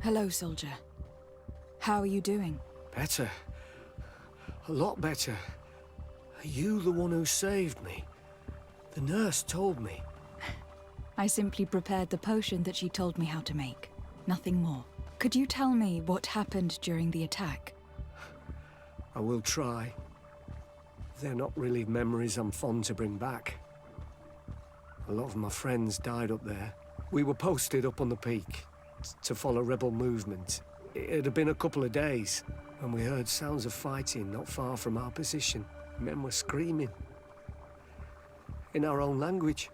Hello, soldier. How are you doing? Better. A lot better. Are you the one who saved me? The nurse told me. I simply prepared the potion that she told me how to make. Nothing more. Could you tell me what happened during the attack? I will try. They're not really memories I'm fond to bring back. A lot of my friends died up there. We were posted up on the peak to follow rebel movement. It had been a couple of days, and we heard sounds of fighting not far from our position. Men were screaming. In our own language.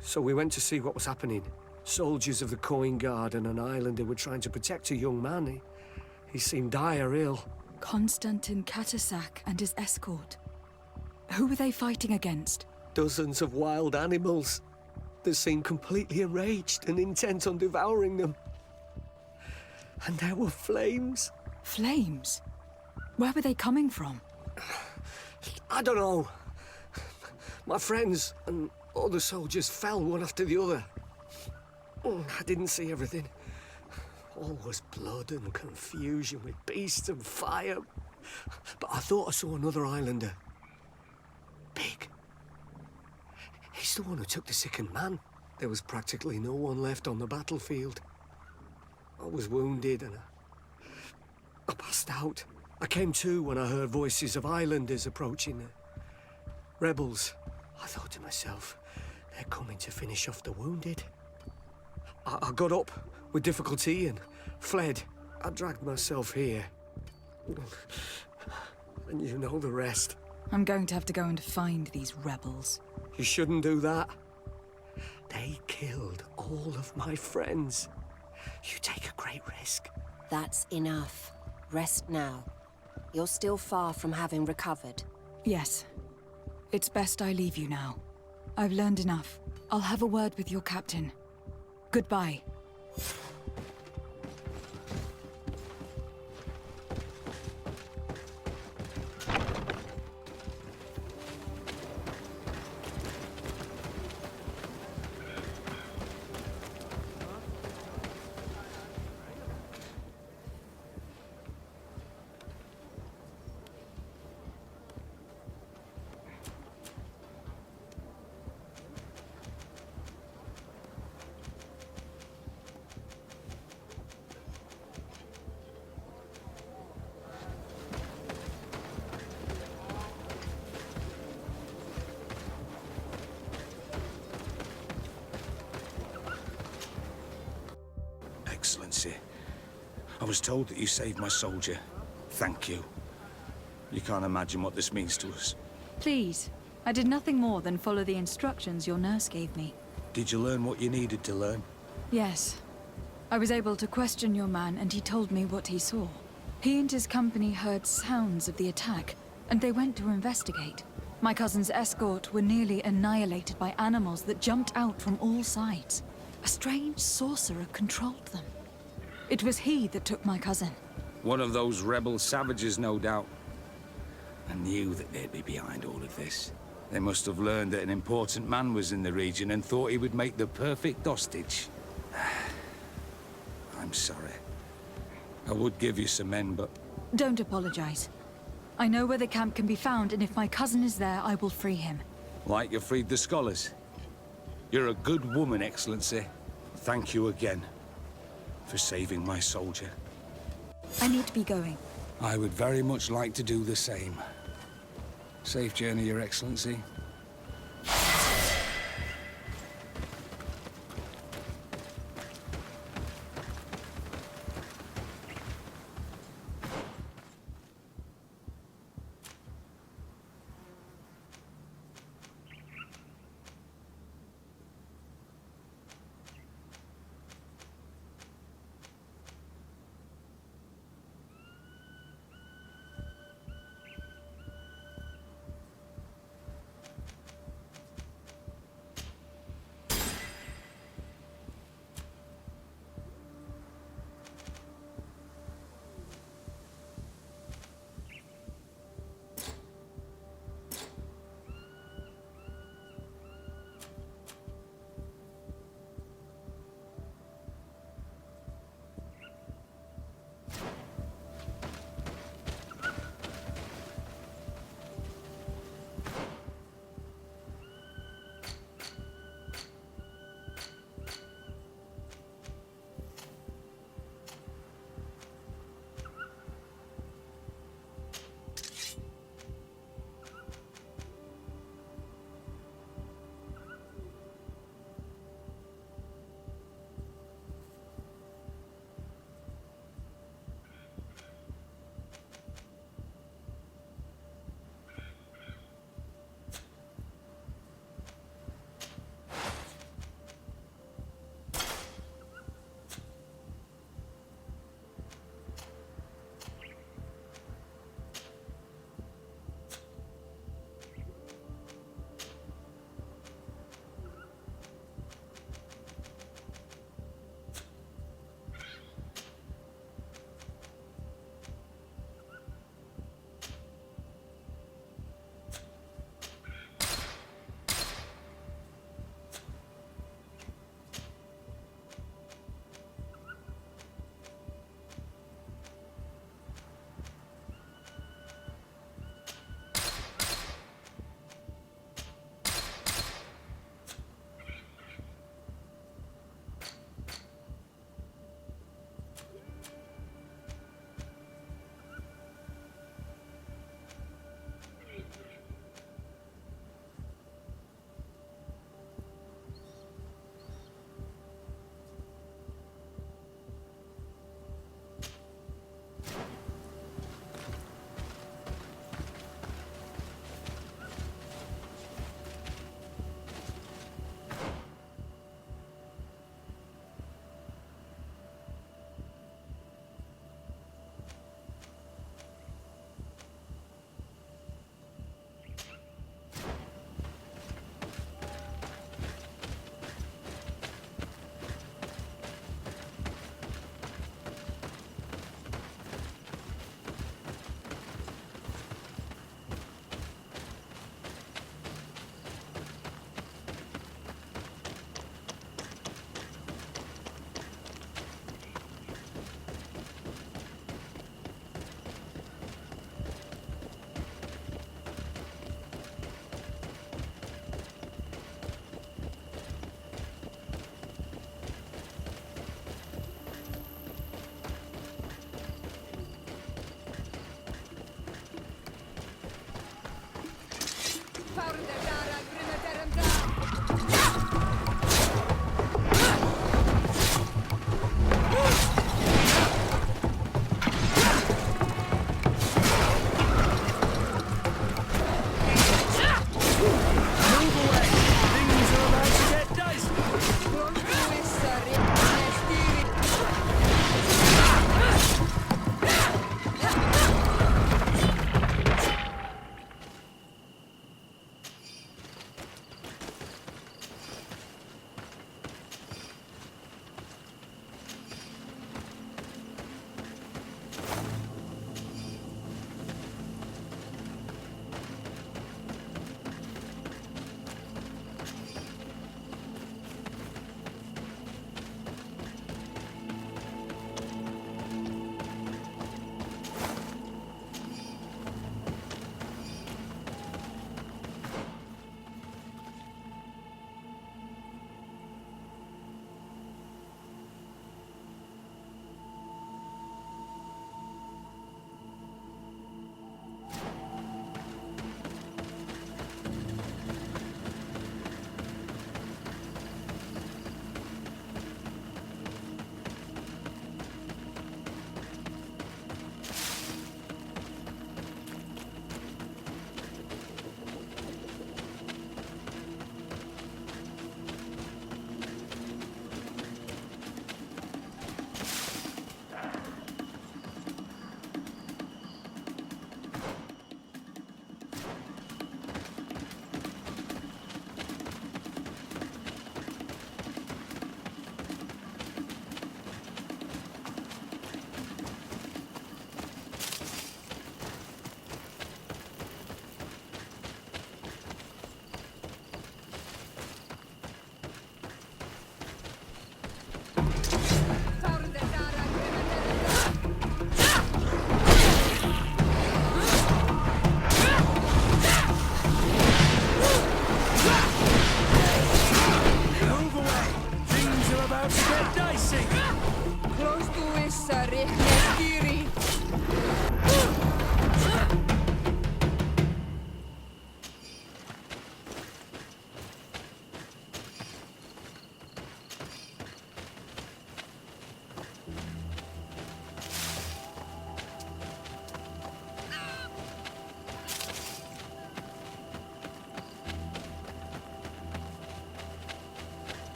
So we went to see what was happening. Soldiers of the Coin Guard and an islander were trying to protect a young man. He seemed dire ill. Konstantin Katasak and his escort. Who were they fighting against? Dozens of wild animals. They seemed completely enraged and intent on devouring them. And there were flames. Flames? Where were they coming from? I don't know. My friends and other soldiers fell one after the other. I didn't see everything. All was blood and confusion with beasts and fire. But I thought I saw another islander. Big. He's the one who took the sickened man. There was practically no one left on the battlefield. I was wounded and I passed out. I came to when I heard voices of islanders approaching. Rebels. I thought to myself, they're coming to finish off the wounded. I got up with difficulty and fled. I dragged myself here. And you know the rest. I'm going to have to go and find these rebels. You shouldn't do that. They killed all of my friends. You take a great risk. That's enough. Rest now. You're still far from having recovered. Yes. It's best I leave you now. I've learned enough. I'll have a word with your captain. Goodbye. Excellency, I was told that you saved my soldier. Thank you. You can't imagine what this means to us. Please. I did nothing more than follow the instructions your nurse gave me. Did you learn what you needed to learn? Yes. I was able to question your man and he told me what he saw. He and his company heard sounds of the attack, and they went to investigate. My cousin's escort were nearly annihilated by animals that jumped out from all sides. A strange sorcerer controlled them. It was he that took my cousin. One of those rebel savages, no doubt. I knew that they'd be behind all of this. They must have learned that an important man was in the region and thought he would make the perfect hostage. I'm sorry. I would give you some men, but... Don't apologize. I know where the camp can be found, and if my cousin is there, I will free him. Like you freed the scholars. You're a good woman, Excellency. Thank you again for saving my soldier. I need to be going. I would very much like to do the same. Safe journey, Your Excellency.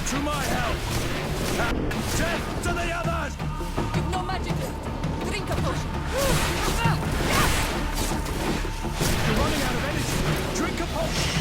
To my help! Death to the others! You've no magic left. Drink a potion. You're running out of energy. Drink a potion.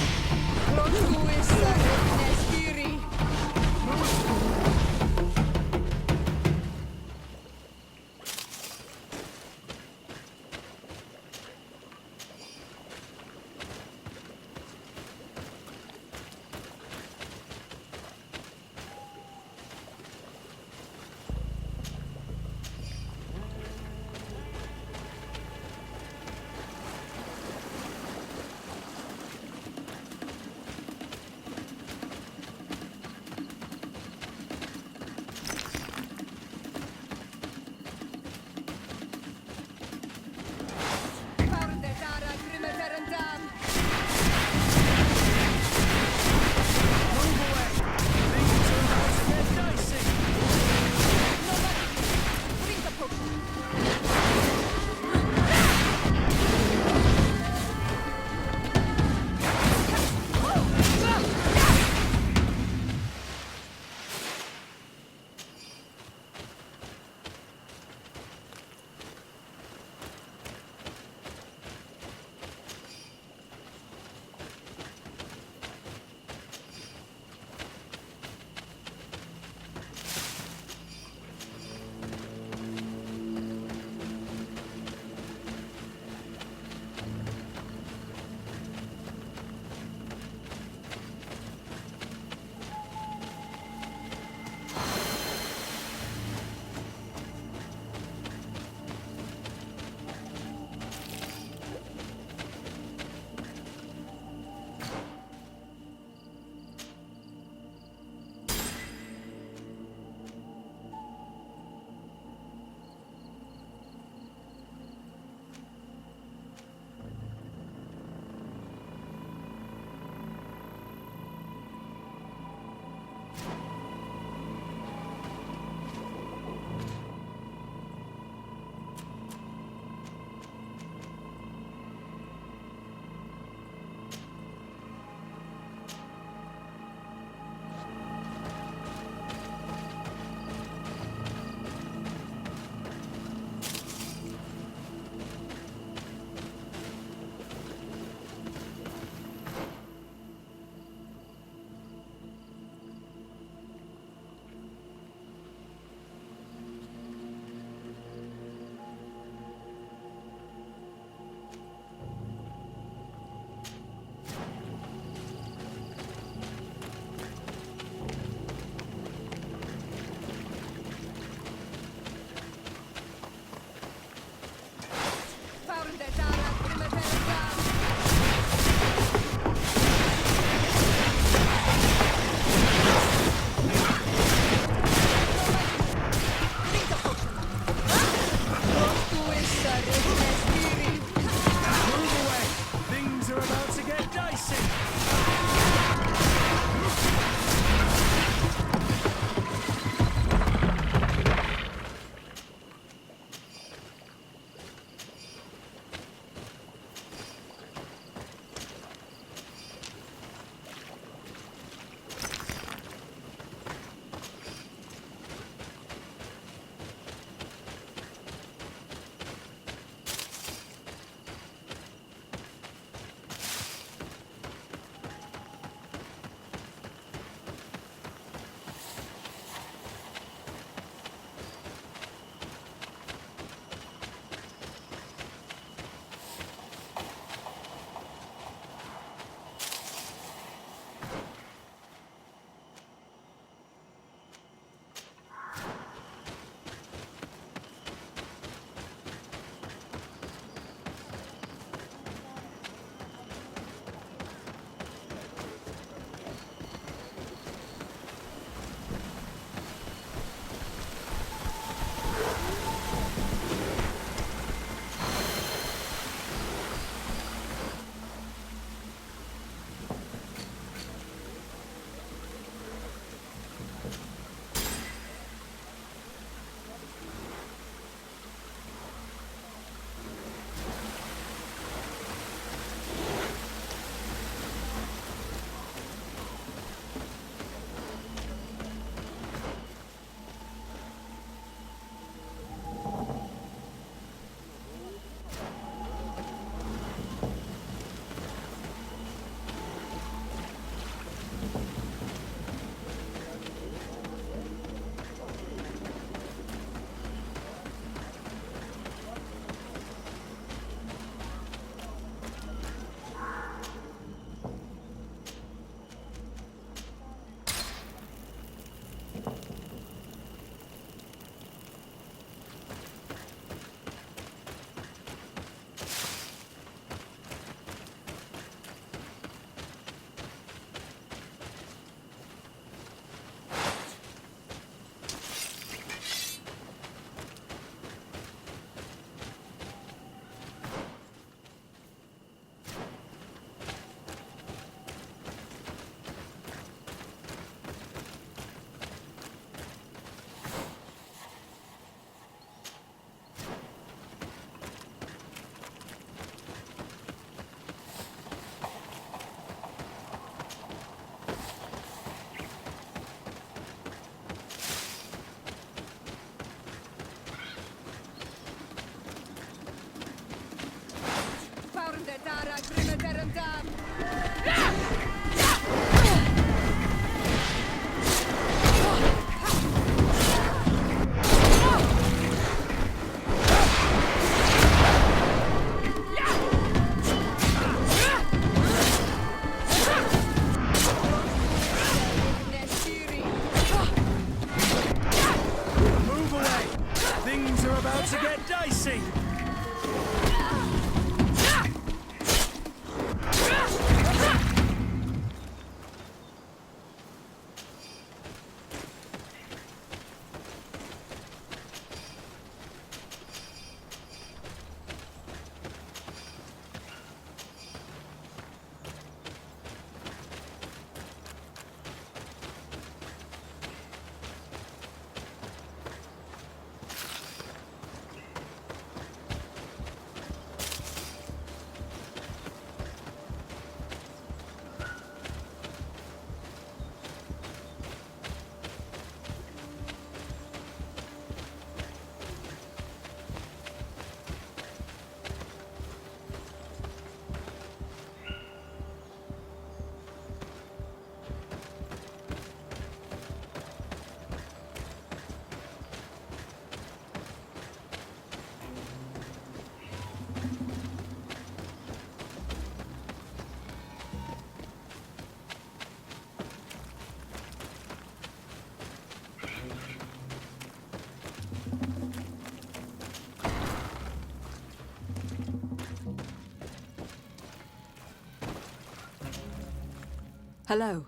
Hello.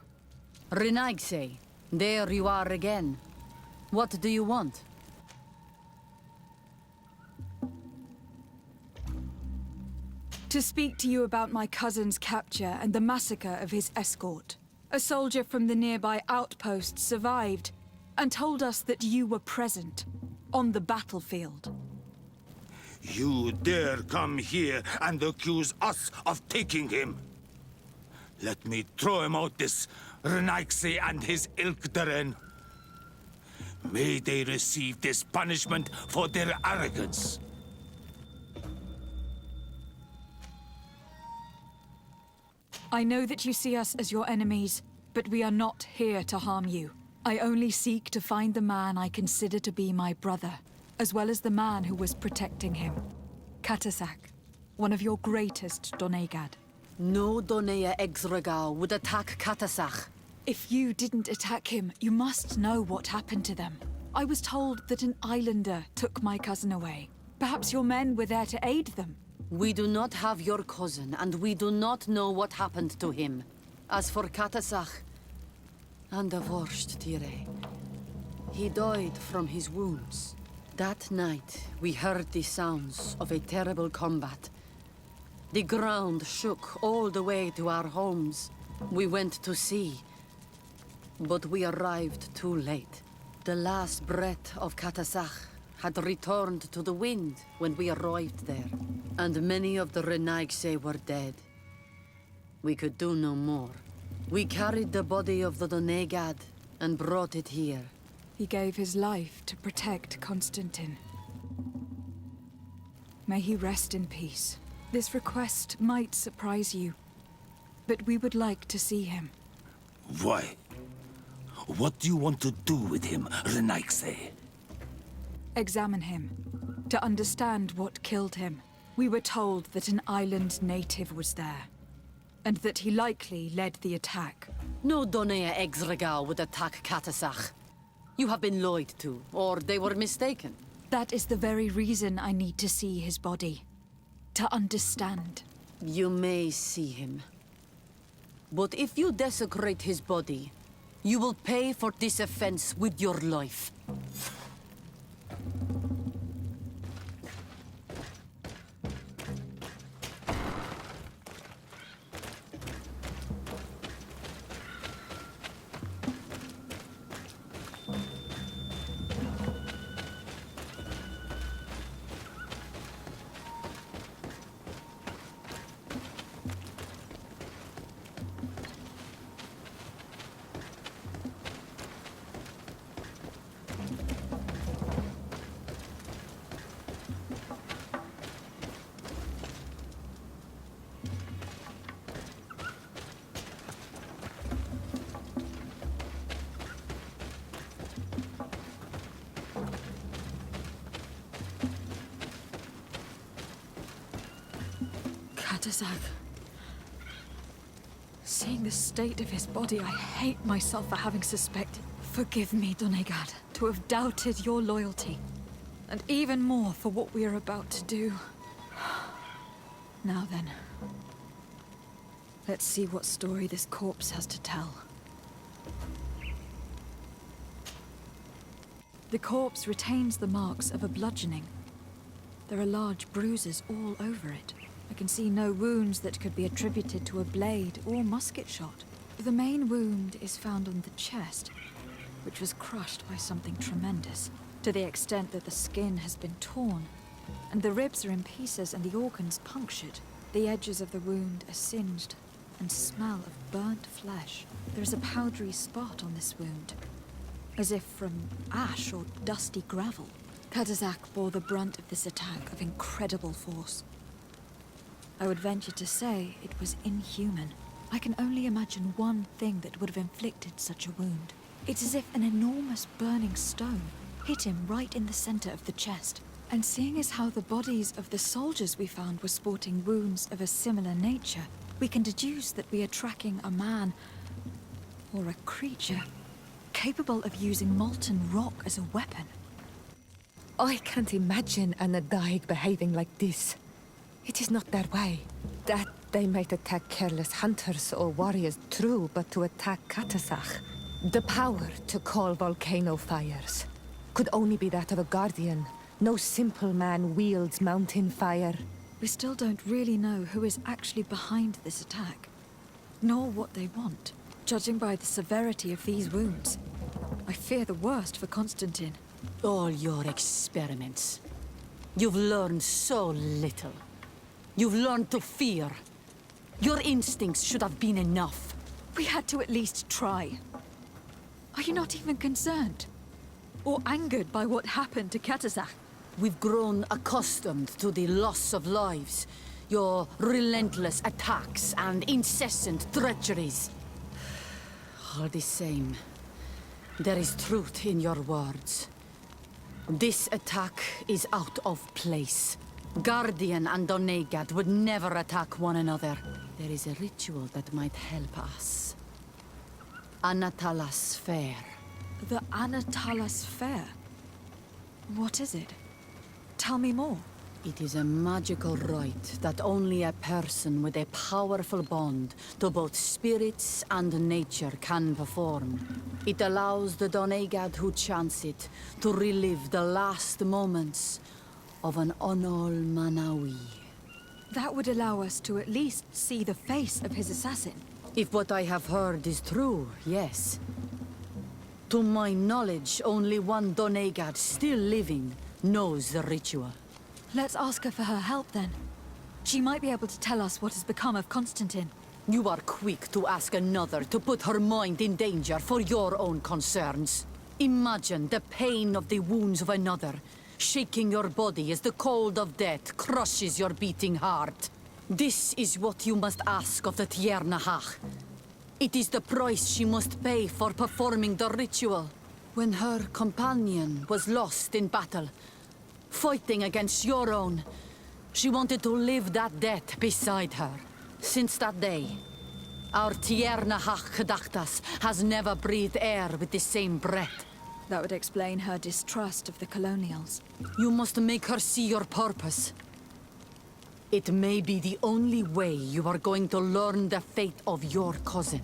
Renaigse, there you are again. What do you want? To speak to you about my cousin's capture and the massacre of his escort. A soldier from the nearby outpost survived and told us that you were present on the battlefield. You dare come here and accuse us of taking him? Let me throw him out this Renaigse and his Ilkderen. May they receive this punishment for their arrogance. I know that you see us as your enemies, but we are not here to harm you. I only seek to find the man I consider to be my brother, as well as the man who was protecting him. Katasak, one of your greatest Donegad. No Donea Exregao would attack Katasach. If you didn't attack him, you must know what happened to them. I was told that an islander took my cousin away. Perhaps your men were there to aid them. We do not have your cousin, and we do not know what happened to him. As for Katasach, and the worst, Tire, he died from his wounds. That night, we heard the sounds of a terrible combat. The ground shook all the way to our homes. We went to see, but we arrived too late. The last breath of Katasach had returned to the wind when we arrived there, and many of the Renaigse were dead. We could do no more. We carried the body of the Donegad and brought it here. He gave his life to protect Constantin. May he rest in peace. This request might surprise you, but we would like to see him. Why? What do you want to do with him, Renaigse? Examine him, to understand what killed him. We were told that an island native was there, and that he likely led the attack. No Donea Exregao would attack Katasach. You have been lied to, or they were mistaken. That is the very reason I need to see his body. To understand. You may see him. But if you desecrate his body, you will pay for this offense with your life. Katasak. Seeing the state of his body, I hate myself for having suspected. Forgive me, Donegad, to have doubted your loyalty. And even more for what we are about to do. Now then. Let's see what story this corpse has to tell. The corpse retains the marks of a bludgeoning. There are large bruises all over it. I can see no wounds that could be attributed to a blade or musket shot. The main wound is found on the chest, which was crushed by something tremendous, to the extent that the skin has been torn, and the ribs are in pieces and the organs punctured. The edges of the wound are singed and smell of burnt flesh. There is a powdery spot on this wound, as if from ash or dusty gravel. Katasak bore the brunt of this attack of incredible force. I would venture to say it was inhuman. I can only imagine one thing that would have inflicted such a wound. It's as if an enormous burning stone hit him right in the center of the chest. And seeing as how the bodies of the soldiers we found were sporting wounds of a similar nature, we can deduce that we are tracking a man or a creature capable of using molten rock as a weapon. I can't imagine an Adaig behaving like this. It is not that way. That They might attack careless hunters or warriors, true, but to attack Katasach, the power to call volcano fires, could only be that of a guardian. No simple man wields mountain fire. We still don't really know who is actually behind this attack, nor what they want, judging by the severity of these wounds. I fear the worst for Constantine. All your experiments. You've learned so little. You've learned to fear. Your instincts should have been enough. We had to at least try. Are you not even concerned? Or angered by what happened to Katasach? We've grown accustomed to the loss of lives, your relentless attacks and incessant treacheries. All the same, there is truth in your words. This attack is out of place. Guardian and Donegad would never attack one another. There is a ritual that might help us. Anatalas Fair. The Anatalas Fair? What is it? Tell me more. It is a magical rite that only a person with a powerful bond to both spirits and nature can perform. It allows the Donegad who chants it to relive the last moments of an Onol Manawi. That would allow us to at least see the face of his assassin. If what I have heard is true, yes. To my knowledge, only one Donegad still living knows the ritual. Let's ask her for her help then. She might be able to tell us what has become of Constantine. You are quick to ask another to put her mind in danger for your own concerns. Imagine the pain of the wounds of another, shaking your body as the cold of death crushes your beating heart. This is what you must ask of the Tiernahach. It is the price she must pay for performing the ritual. When her companion was lost in battle, fighting against your own, she wanted to live that death beside her. Since that day, our Tiernahach Kadachtas has never breathed air with the same breath. That would explain her distrust of the colonials. You must make her see your purpose. It may be the only way you are going to learn the fate of your cousin.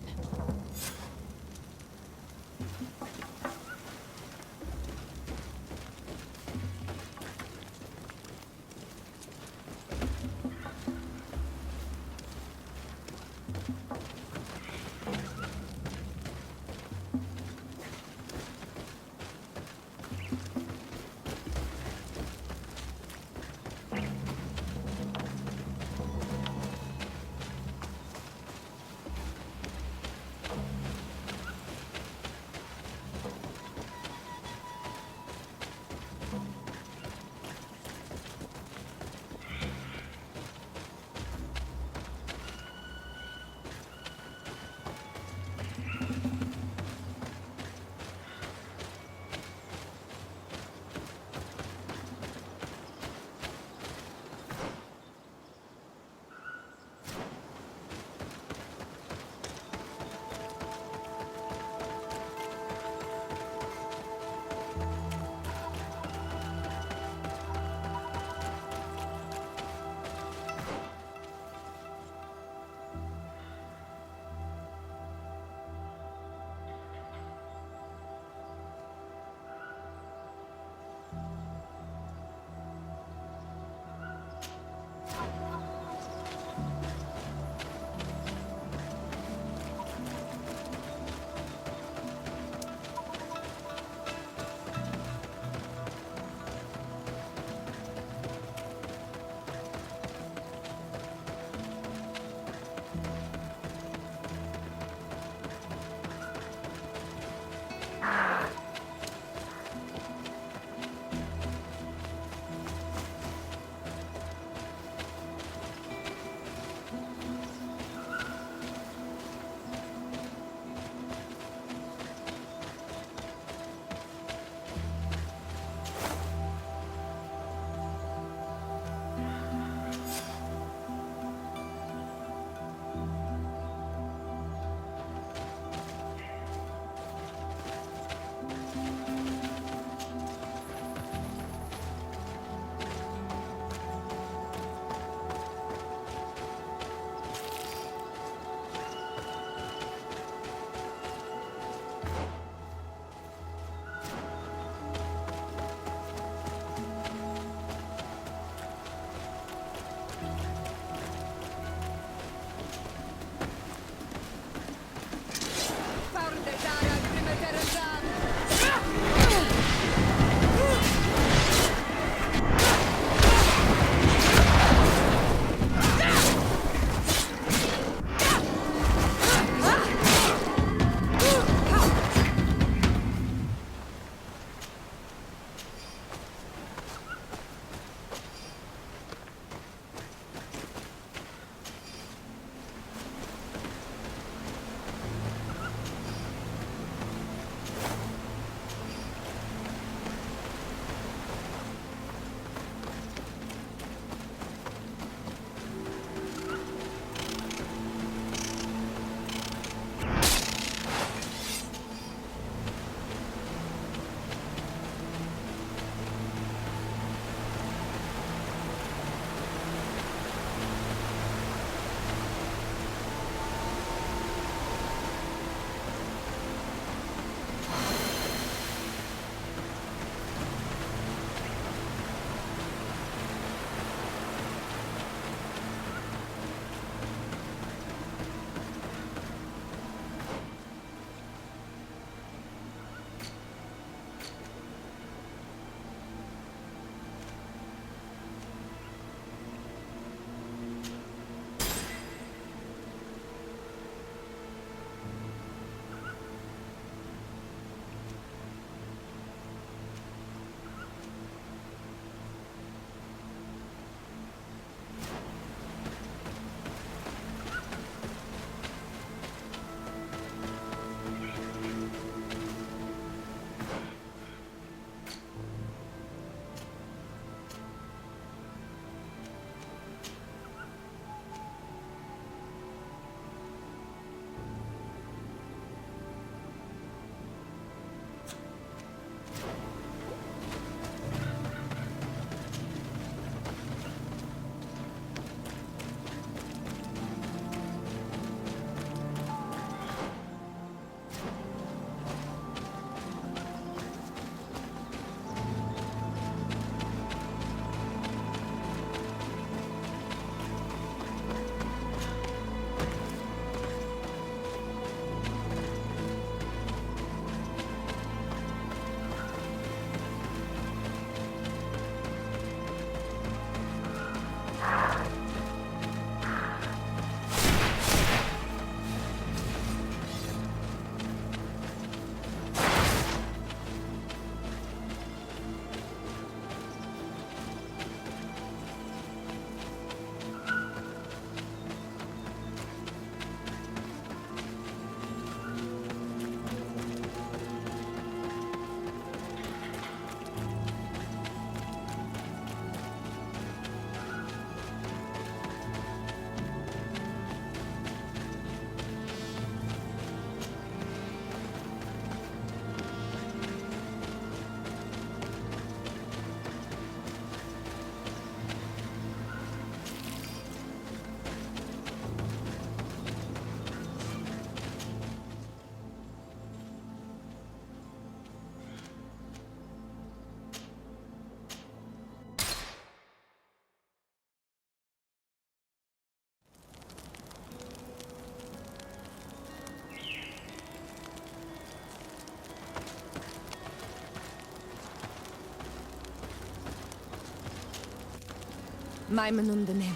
Maimenundenim.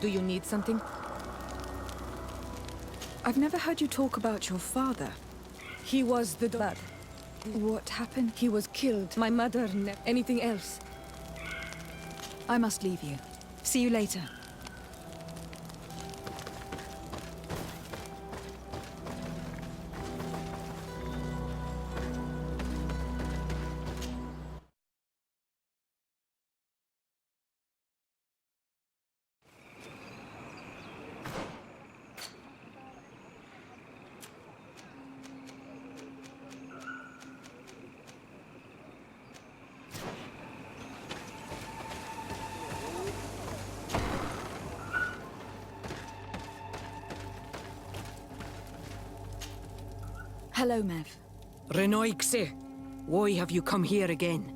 Do you need something? I've never heard you talk about your father. He was the dad. What happened? He was killed. My mother, anything else? I must leave you. See you later. Hello, Mev. Renoixe, why have you come here again?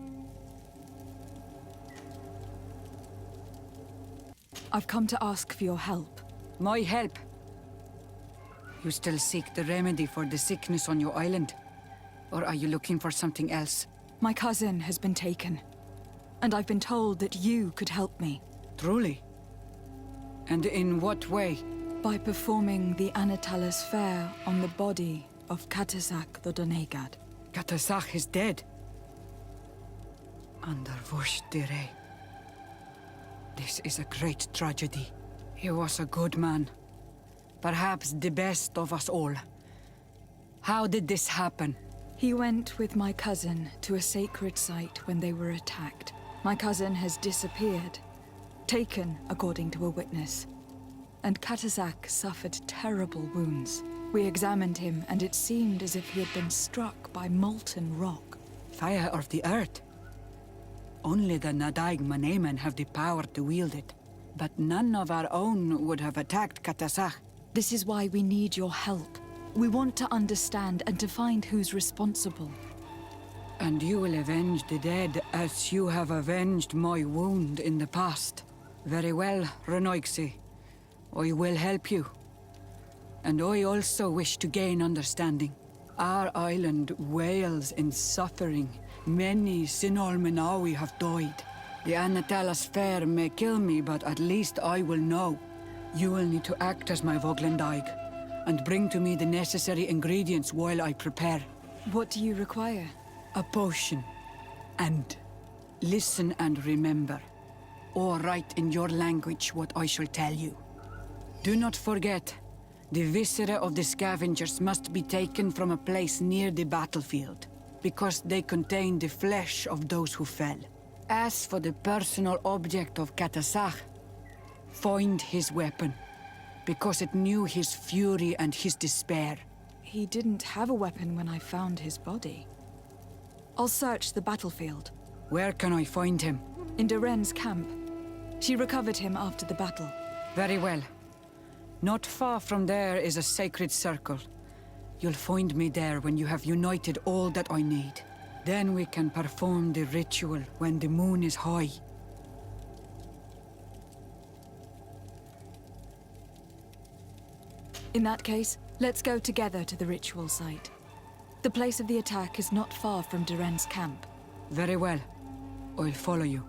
I've come to ask for your help. My help? You still seek the remedy for the sickness on your island? Or are you looking for something else? My cousin has been taken, and I've been told that you could help me. Truly? And in what way? By performing the Anatalis fair on the body of Katasak the Donegad. Katasach is dead. Under Vush Dire. This is a great tragedy. He was a good man. Perhaps the best of us all. How did this happen? He went with my cousin to a sacred site when they were attacked. My cousin has disappeared, taken according to a witness. And Katasak suffered terrible wounds. We examined him, and it seemed as if he had been struck by molten rock. Fire of the earth. Only the Nadaig Manemen have the power to wield it. But none of our own would have attacked Katasach. This is why we need your help. We want to understand and to find who's responsible. And you will avenge the dead as you have avenged my wound in the past. Very well, Renoixe. I will help you. And I also wish to gain understanding. Our island wails in suffering. Many Sinol Menawi have died. The Anatalas fair may kill me, but at least I will know. You will need to act as my Voglendaig, and bring to me the necessary ingredients while I prepare. What do you require? A potion. And listen and remember, or write in your language what I shall tell you. Do not forget, the viscera of the scavengers must be taken from a place near the battlefield, because they contain the flesh of those who fell. As for the personal object of Katasach, find his weapon, because it knew his fury and his despair. He didn't have a weapon when I found his body. I'll search the battlefield. Where can I find him? In Doren's camp. She recovered him after the battle. Very well. Not far from there is a sacred circle. You'll find me there when you have united all that I need. Then we can perform the ritual when the moon is high. In that case, let's go together to the ritual site. The place of the attack is not far from Doren's camp. Very well. I'll follow you.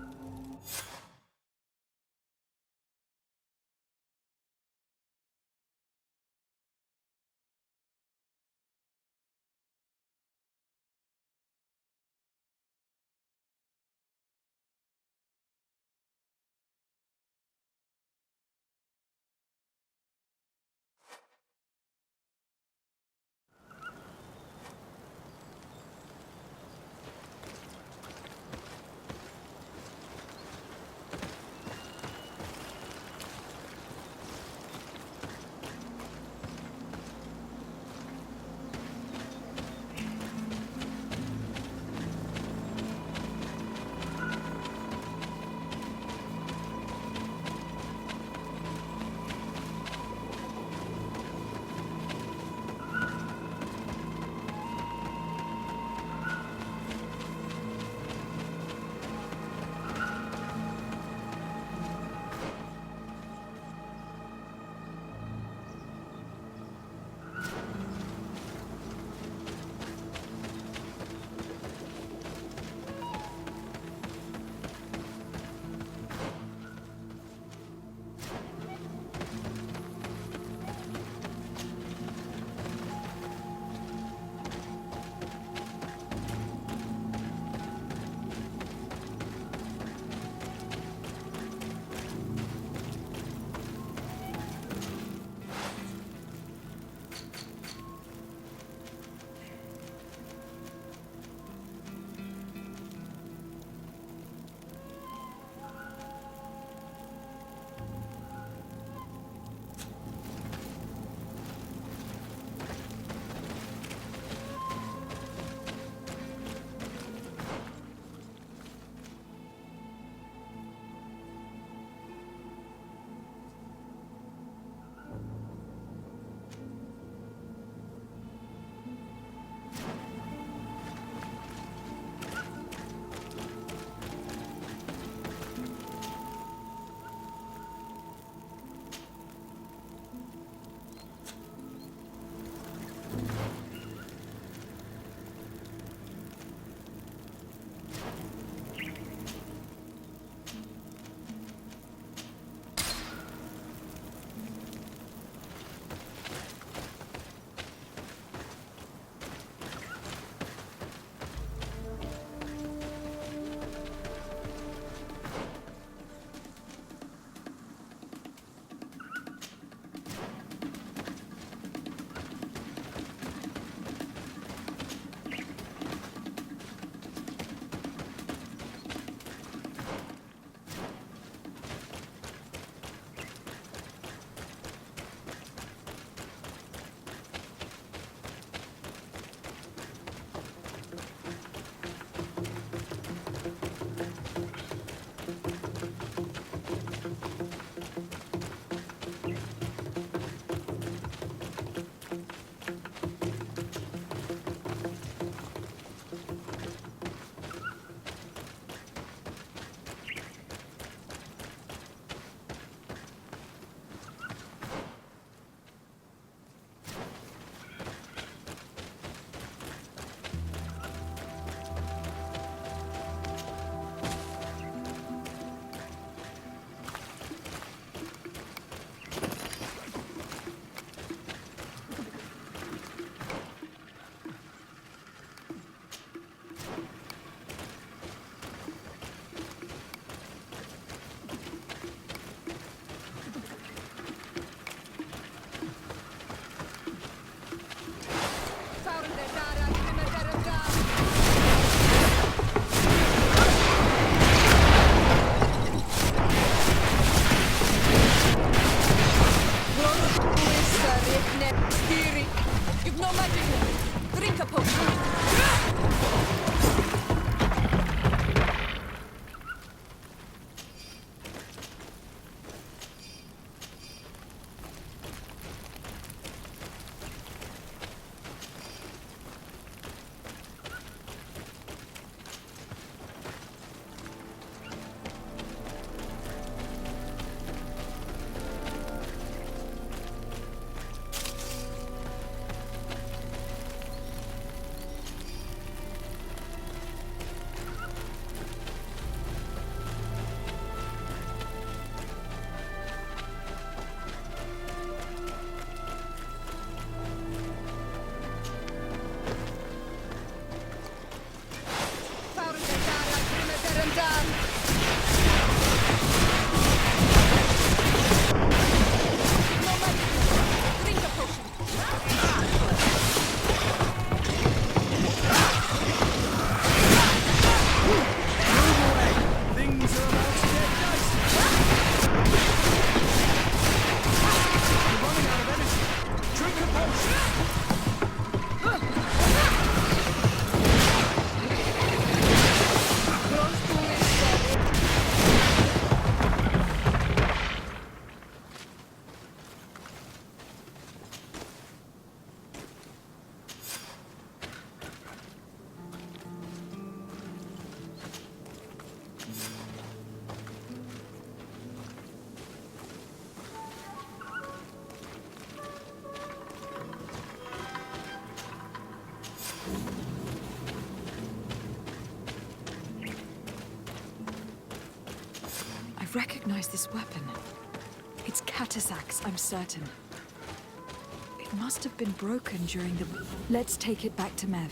recognize this weapon. It's Katasak's, I'm certain. It must have been broken during the... Let's take it back to Mev.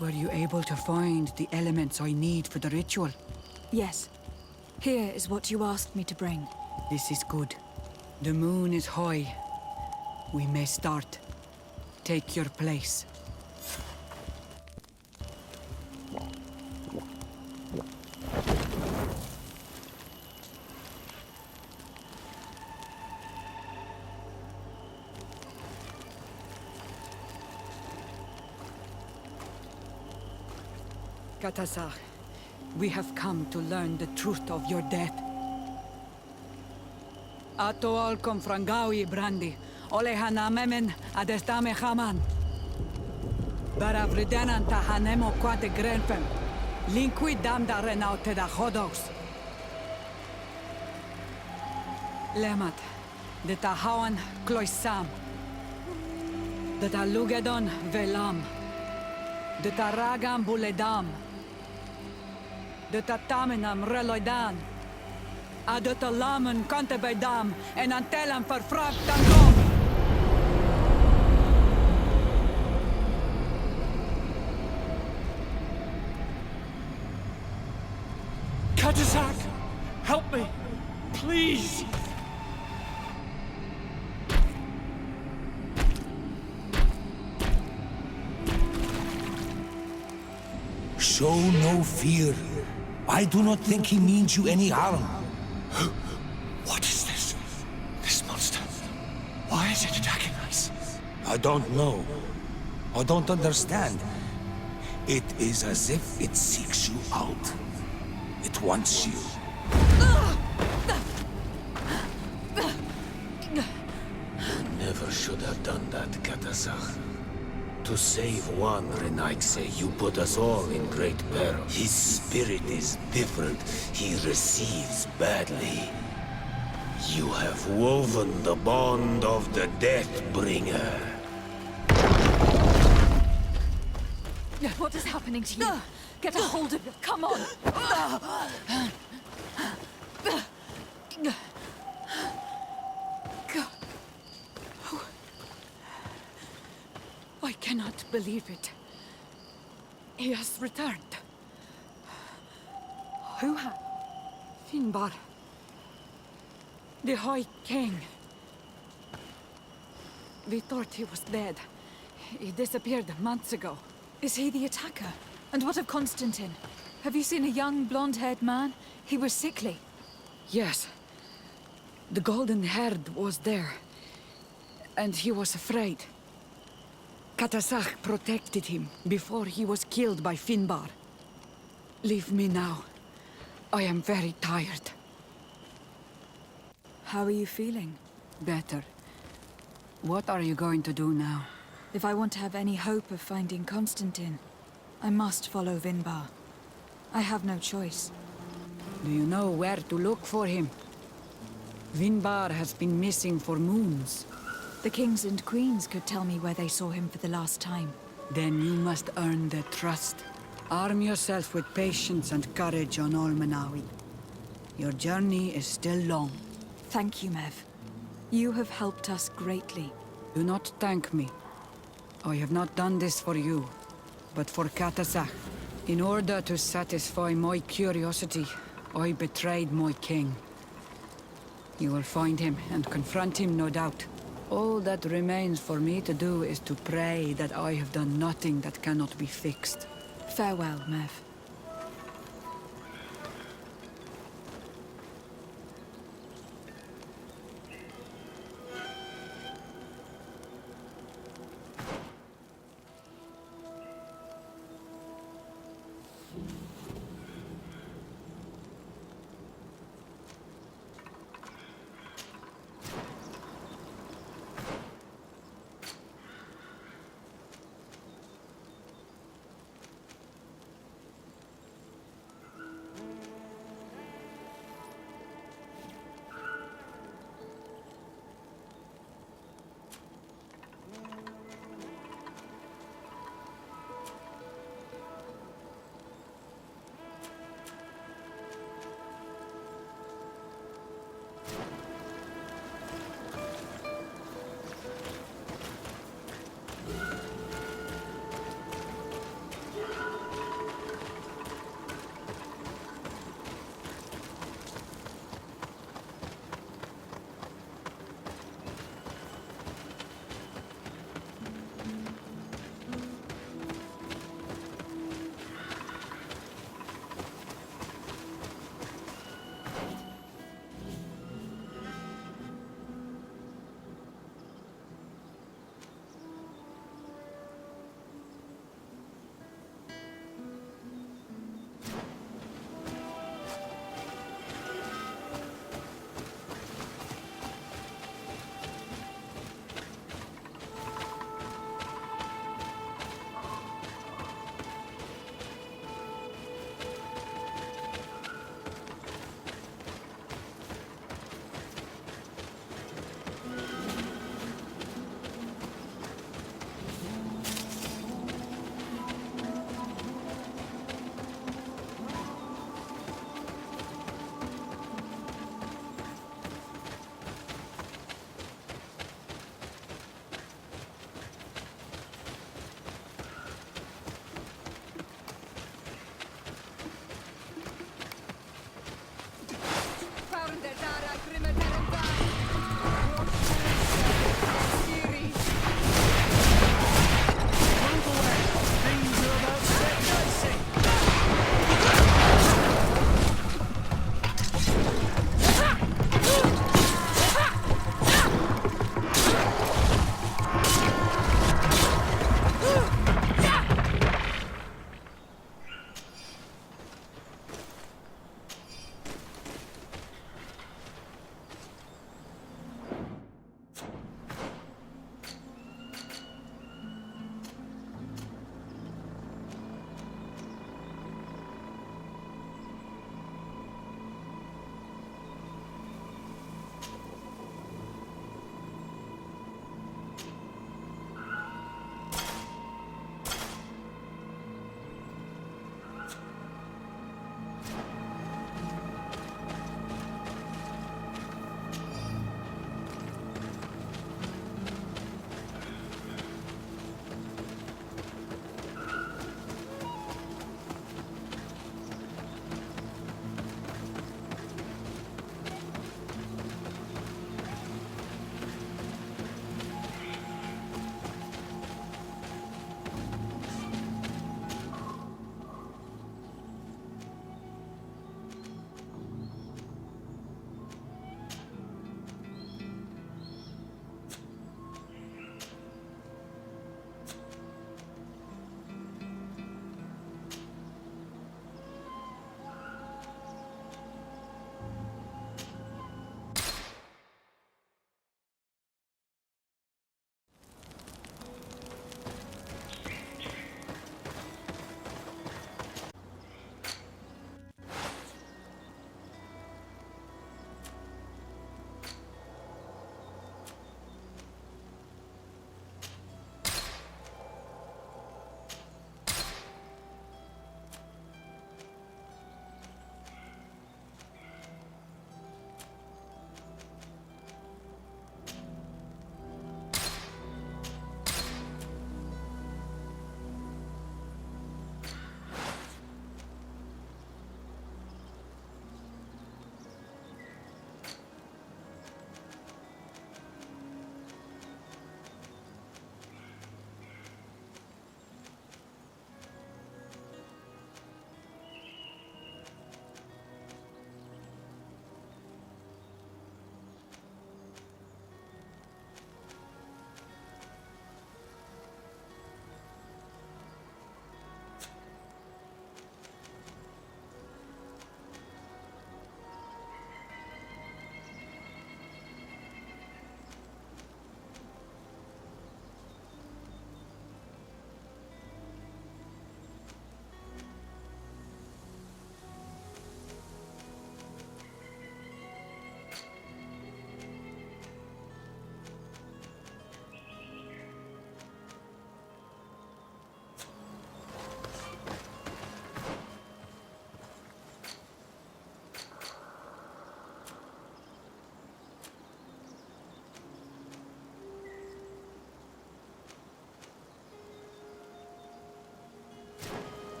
Were you able to find the elements I need for the ritual? Yes. Here is what you asked me to bring. This is good. The moon is high. We may start. Take your place. Katasar, we have come to learn the truth of your death. Ato al confrangawi brandi, ole hanamemen adestame haman. Baravridenan tahanemo quate grenfen, linqui damda renaute da hodos. Lemat, de tahawan kloisam, de talugedon velam, de taragam buledam, de tatamenam reloidan, a de talamen kantebedam en antelam verfragtangom. Katasak! Help me! Please! Show no fear. I do not think he means you any harm. What is this? This monster? Why is it attacking us? I don't know. I don't understand. It is as if it seeks you out. It wants you. Never should have done that, Katasach. To save one, Renaikse, you put us all in great peril. His spirit is different. He receives badly. You have woven the bond of the Deathbringer. What is happening to you? Get a hold of it. Come on. I cannot believe it. He has returned. Who ha... Finbar. The High King. We thought he was dead. He disappeared months ago. Is he the attacker? And what of Constantine? Have you seen a young, blonde-haired man? He was sickly. Yes. The golden-haired was there. And he was afraid. Katasach protected him before he was killed by Finbar. Leave me now. I am very tired. How are you feeling? Better. What are you going to do now? If I want to have any hope of finding Constantine, I must follow Vinbar. I have no choice. Do you know where to look for him? Vinbar has been missing for moons. The kings and queens could tell me where they saw him for the last time. Then you must earn their trust. Arm yourself with patience and courage on Olmenawi. Your journey is still long. Thank you, Mev. You have helped us greatly. Do not thank me. I have not done this for you, but for Katasach. In order to satisfy my curiosity, I betrayed my king. You will find him and confront him, no doubt. All that remains for me to do is to pray that I have done nothing that cannot be fixed. Farewell, Mev.